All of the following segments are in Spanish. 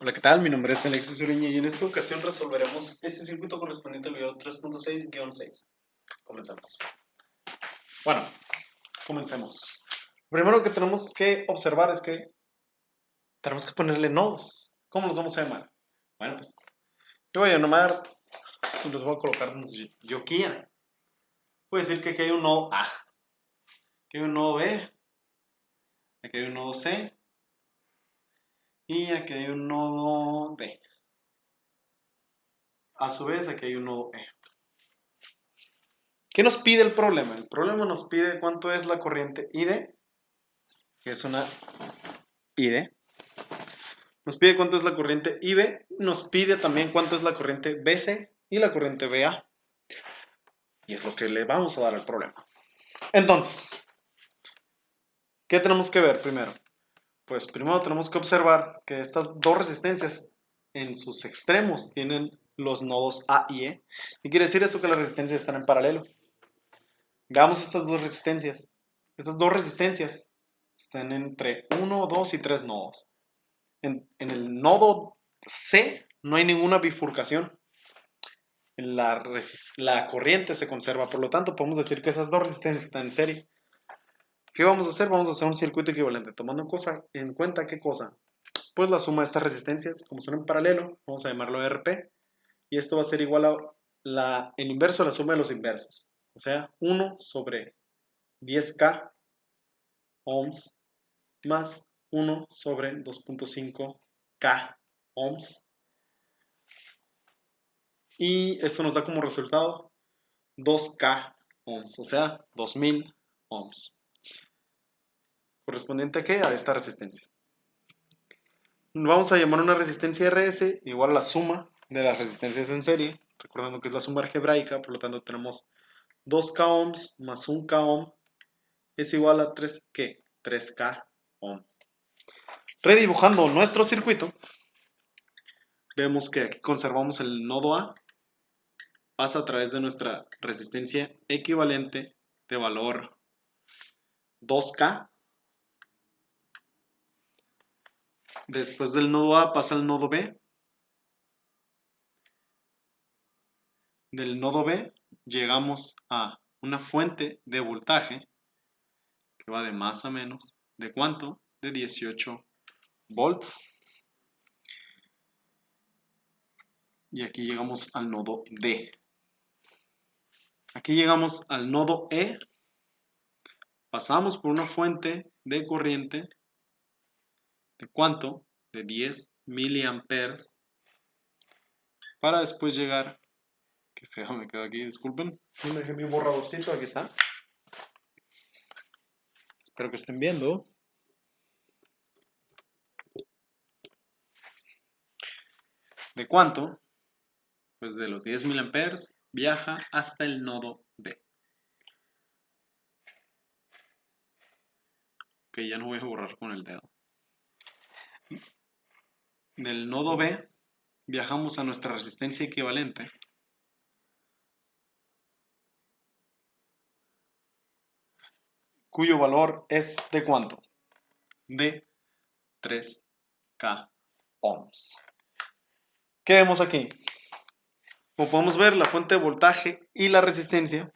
Hola, ¿qué tal? Mi nombre es Alexis Uriña y en esta ocasión resolveremos este circuito correspondiente al video 3.6-6. Comenzamos. Bueno, comencemos. Lo primero que tenemos que observar es que tenemos que ponerle nodos. ¿Cómo los vamos a llamar? Bueno, pues yo voy a llamar y los voy a colocar donde yo quiera. Voy a decir que aquí hay un nodo A, aquí hay un nodo B, aquí hay un nodo C y aquí hay un nodo D. A su vez, aquí hay un nodo E. ¿Qué nos pide el problema? El problema nos pide cuánto es la corriente ID, que es una ID. Nos pide cuánto es la corriente IB, nos pide también cuánto es la corriente BC y la corriente BA. Y es lo que le vamos a dar al problema. Entonces, ¿qué tenemos que ver primero? Pues primero tenemos que observar que estas dos resistencias en sus extremos tienen los nodos A y E. ¿Qué quiere decir eso? Que las resistencias están en paralelo. Veamos estas dos resistencias. Estas dos resistencias están entre 1, 2 y 3 nodos. En el nodo C no hay ninguna bifurcación. La corriente se conserva, por lo tanto podemos decir que esas dos resistencias están en serie. ¿Qué vamos a hacer? Vamos a hacer un circuito equivalente, tomando en cuenta ¿qué cosa? Pues la suma de estas resistencias, como son en paralelo, vamos a llamarlo RP, y esto va a ser igual a el inverso de la suma de los inversos, o sea, 1 sobre 10K ohms más 1 sobre 2.5K ohms. Y esto nos da como resultado 2K ohms, o sea, 2000 ohms. ¿Correspondiente a qué? A esta resistencia. Vamos a llamar una resistencia RS igual a la suma de las resistencias en serie, recordando que es la suma algebraica, por lo tanto tenemos 2K ohms más 1K ohm es igual a 3K ohm. Redibujando nuestro circuito, vemos que aquí conservamos el nodo A, pasa a través de nuestra resistencia equivalente de valor 2K. Después del nodo A pasa al nodo B. Del nodo B llegamos a una fuente de voltaje que va de más a menos. ¿De cuánto? De 18 volts. Y aquí llegamos al nodo D. Aquí llegamos al nodo E. Pasamos por una fuente de corriente. ¿De cuánto? De 10 miliamperes. Para después llegar... Qué feo me quedo aquí, disculpen. Me dejé mi borradorcito, aquí está. Espero que estén viendo. ¿De cuánto? Pues de los 10 miliamperes viaja hasta el nodo B. Ok, ya no voy a borrar con el dedo. Del nodo B viajamos a nuestra resistencia equivalente. Cuyo valor es ¿de cuánto? De 3K ohms. ¿Qué vemos aquí? Como podemos ver, la fuente de voltaje y la resistencia,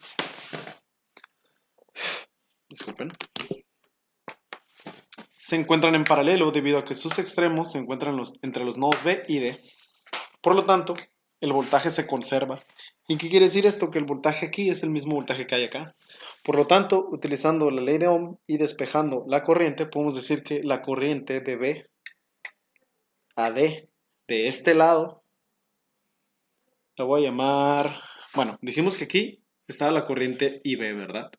disculpen, se encuentran en paralelo debido a que sus extremos se encuentran entre los nodos B y D. Por lo tanto, el voltaje se conserva. ¿Y qué quiere decir esto? Que el voltaje aquí es el mismo voltaje que hay acá. Por lo tanto, utilizando la ley de Ohm y despejando la corriente, podemos decir que la corriente de B a D de este lado, la voy a llamar... Bueno, dijimos que aquí está la corriente IB, ¿verdad?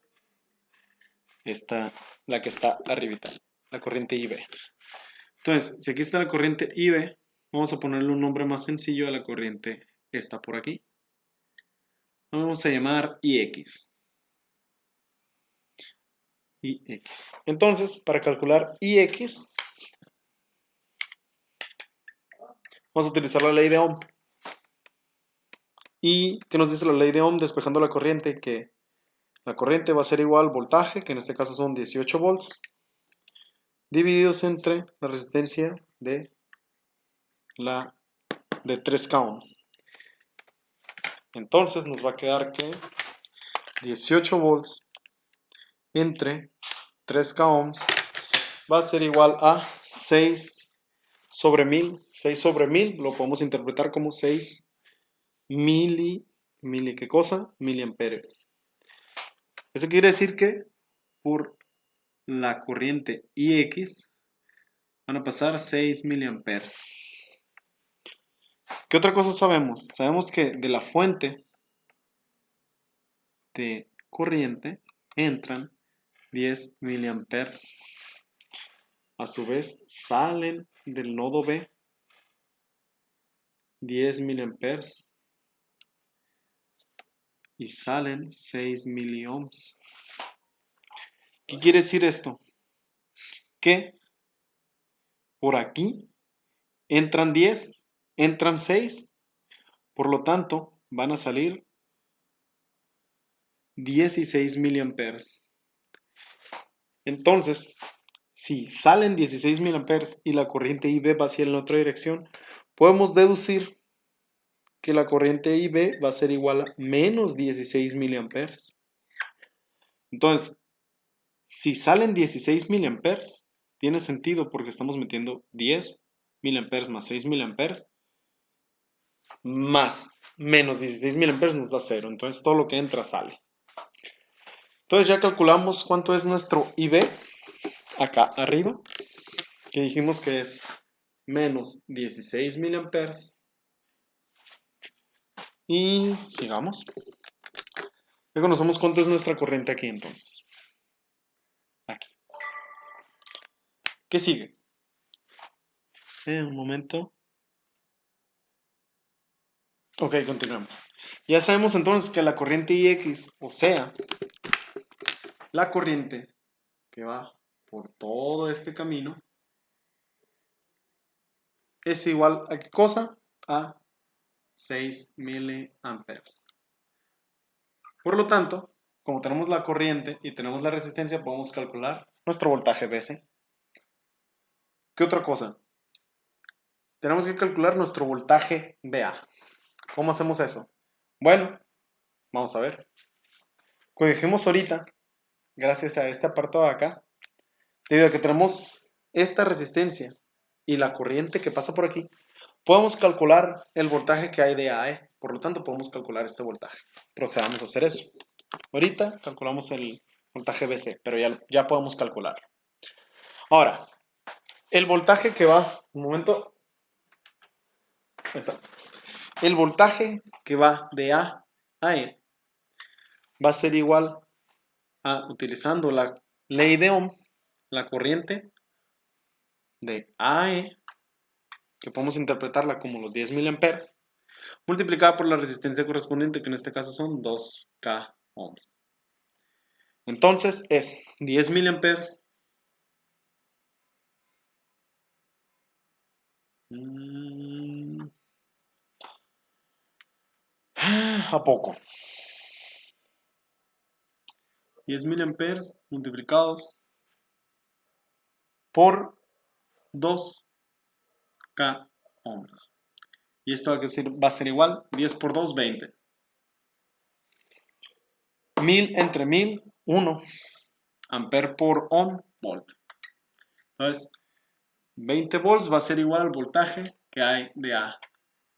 Esta, la que está arribita, la corriente IB. Entonces, si aquí está la corriente IB, vamos a ponerle un nombre más sencillo a la corriente esta por aquí. Vamos a llamar IX. IX. Entonces, para calcular IX, vamos a utilizar la ley de Ohm. ¿Y qué nos dice la ley de Ohm despejando la corriente? Que la corriente va a ser igual al voltaje, que en este caso son 18 volts, divididos entre la resistencia de la de 3K ohms. Entonces nos va a quedar que 18 volts entre 3K ohms va a ser igual a 6 sobre 1000. 6 sobre 1000 lo podemos interpretar como 6 ¿qué cosa? Miliamperios. Eso quiere decir que por la corriente IX van a pasar 6 miliamperes. ¿Qué otra cosa sabemos? Sabemos que de la fuente de corriente entran 10 miliamperes. A su vez salen del nodo B 10 miliamperes y salen 6 miliohms. ¿Qué quiere decir esto? Que por aquí entran 10, entran 6, por lo tanto van a salir 16 miliamperes. Entonces, si salen 16 miliamperes y la corriente IB va hacia la otra dirección, podemos deducir que la corriente IB va a ser igual a menos 16 miliamperes. Entonces, si salen 16 miliamperes, tiene sentido porque estamos metiendo 10 miliamperes más 6 miliamperes más menos 16 miliamperes nos da 0. Entonces, todo lo que entra sale. Entonces, ya calculamos cuánto es nuestro IB acá arriba, que dijimos que es menos 16 miliamperes. Y sigamos. Ya conocemos cuánto es nuestra corriente aquí entonces. Aquí. ¿Qué sigue? Un momento. Ok, continuemos. Ya sabemos entonces que la corriente IX, o sea, la corriente que va por todo este camino, es igual a ¿qué cosa? A 6 miliamperes. Por lo tanto, como tenemos la corriente y tenemos la resistencia, podemos calcular nuestro voltaje BC. ¿Qué otra cosa? Tenemos que calcular nuestro voltaje BA. ¿Cómo hacemos eso? Bueno, vamos a ver. Como dijimos ahorita, gracias a este apartado de acá, debido a que tenemos esta resistencia y la corriente que pasa por aquí, podemos calcular el voltaje que hay de AE. Por lo tanto, podemos calcular este voltaje. Procedamos a hacer eso. Ahorita calculamos el voltaje BC, pero ya podemos calcularlo. Ahora, el voltaje que va, un momento, ahí está. El voltaje que va de A a E va a ser igual a, utilizando la ley de Ohm, la corriente de AE, que podemos interpretarla como los 10 miliamperes, multiplicada por la resistencia correspondiente, que en este caso son 2K ohms. Entonces es 10 miliamperes ¿a poco? 10 miliamperes multiplicados por 2K ohms. Y esto va a ser igual, 10 por 2, 20. 1000 entre 1000, 1. Amper por ohm, volt. Entonces, 20 volts va a ser igual al voltaje que hay de A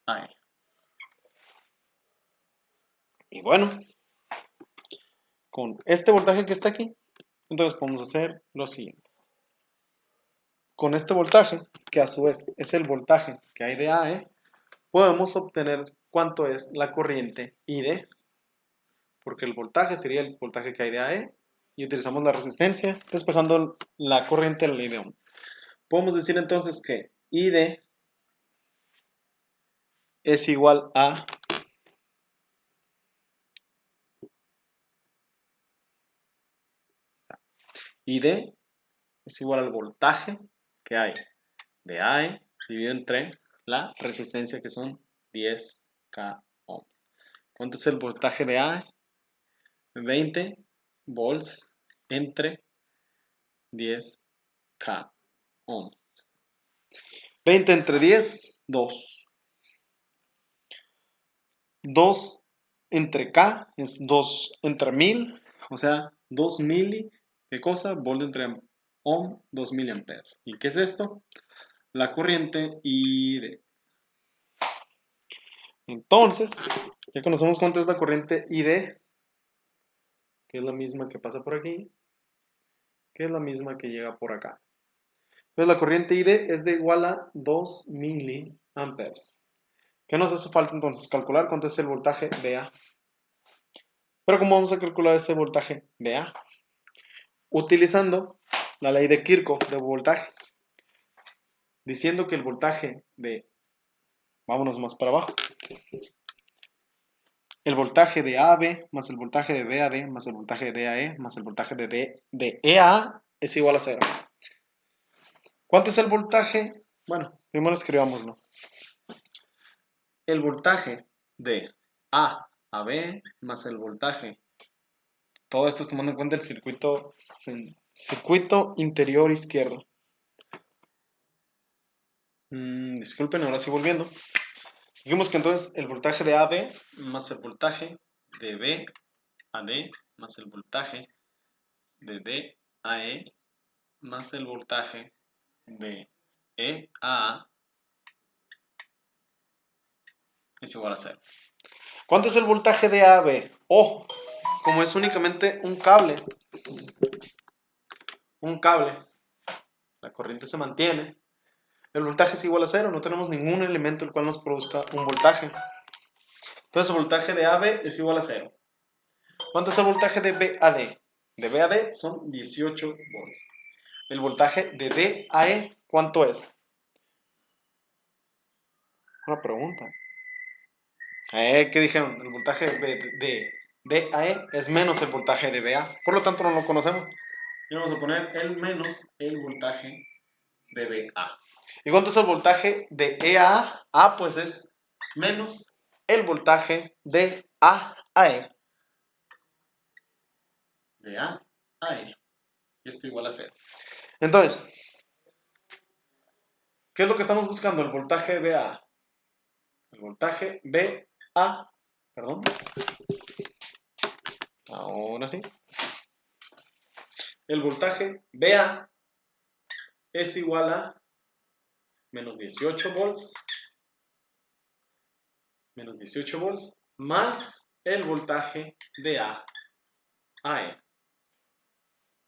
a E. Y bueno, con este voltaje que está aquí, entonces podemos hacer lo siguiente. Con este voltaje, que a su vez es el voltaje que hay de AE, podemos obtener cuánto es la corriente ID, porque el voltaje sería el voltaje que hay de AE, y utilizamos la resistencia, despejando la corriente de la ley de Ohm. Podemos decir entonces que ID es igual a ID es igual al voltaje que hay de AE dividido entre la resistencia, que son 10K ohm. ¿Cuánto es el voltaje de AE? 20 volts entre 10K ohm. 20 entre 10 2. 2 entre K es 2 entre 1000, o sea, 2 mili, ¿qué cosa? Volt entre ohm, 2 miliamperes. ¿Y qué es esto? La corriente ID. Entonces, ya conocemos cuánto es la corriente ID, que es la misma que pasa por aquí, que es la misma que llega por acá. Entonces la corriente ID es de igual a 2 miliamperes. ¿Qué nos hace falta entonces? Calcular cuánto es el voltaje VA. Pero ¿cómo vamos a calcular ese voltaje VA? Utilizando la ley de Kirchhoff de voltaje. Diciendo que el voltaje de... Vámonos más para abajo. El voltaje de AB más el voltaje de BAD más el voltaje de DAE más el voltaje de EA es igual a 0. ¿Cuánto es el voltaje? Bueno, primero escribámoslo. El voltaje de A a B más el voltaje. Todo esto es tomando en cuenta el circuito interior izquierdo. Disculpen, ahora sí volviendo. Dijimos que entonces el voltaje de AB más el voltaje de B a D más el voltaje de D a E más el voltaje de E a A es igual a 0. ¿Cuánto es el voltaje de AB? Oh, como es únicamente un cable, la corriente se mantiene, el voltaje es igual a 0, no tenemos ningún elemento el cual nos produzca un voltaje. Entonces el voltaje de AB es igual a 0. ¿Cuánto es el voltaje de BAD? De BAD son 18 volts. El voltaje de DAE, ¿cuánto es? Una pregunta. ¿Qué dijeron? El voltaje de DAE es menos el voltaje de BA. Por lo tanto, no lo conocemos. Y vamos a poner el menos el voltaje de BA. ¿Y cuánto es el voltaje de EA? A pues es menos el voltaje de AAE. De AAE. Y esto igual a 0. Entonces, ¿qué es lo que estamos buscando? El voltaje de BA. El voltaje BA. Perdón. Ahora sí. El voltaje BA es igual a menos 18 volts. Menos 18 volts más el voltaje de AE.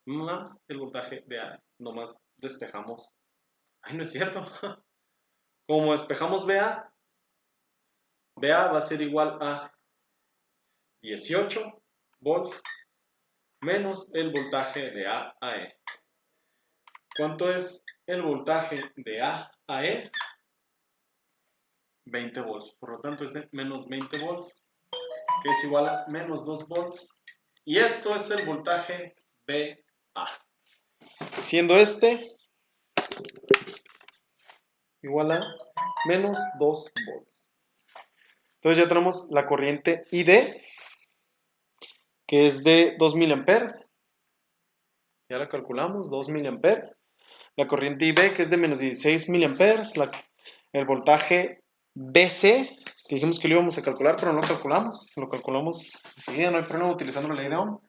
Más el voltaje de AE. Nomás despejamos. Ay, no es cierto. Como despejamos BA va a ser igual a 18 volts menos el voltaje de AE. ¿Cuánto es el voltaje de AE? 20 volts. Por lo tanto es de menos 20 volts, que es igual a menos 2 volts. Y esto es el voltaje BA. Siendo este igual a menos 2 volts. Entonces ya tenemos la corriente ID, que es de 2 miliamperes. Ya la calculamos, 2 miliamperes. La corriente IB, que es de menos 16 miliamperes. El voltaje BC, que dijimos que lo íbamos a calcular, pero no lo calculamos. Lo calculamos enseguida, no hay problema utilizando la ley de Ohm.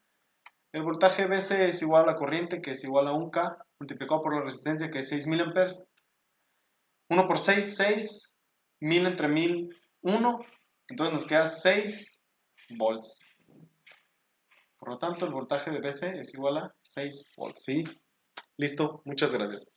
El voltaje BC es igual a la corriente, que es igual a 1K, multiplicado por la resistencia, que es 6 miliamperes. 1 por 6, 6. 1000 entre 1000, 1. Entonces nos queda 6 volts. Por lo tanto, el voltaje de BC es igual a 6 volts. ¿Sí? Listo, muchas gracias.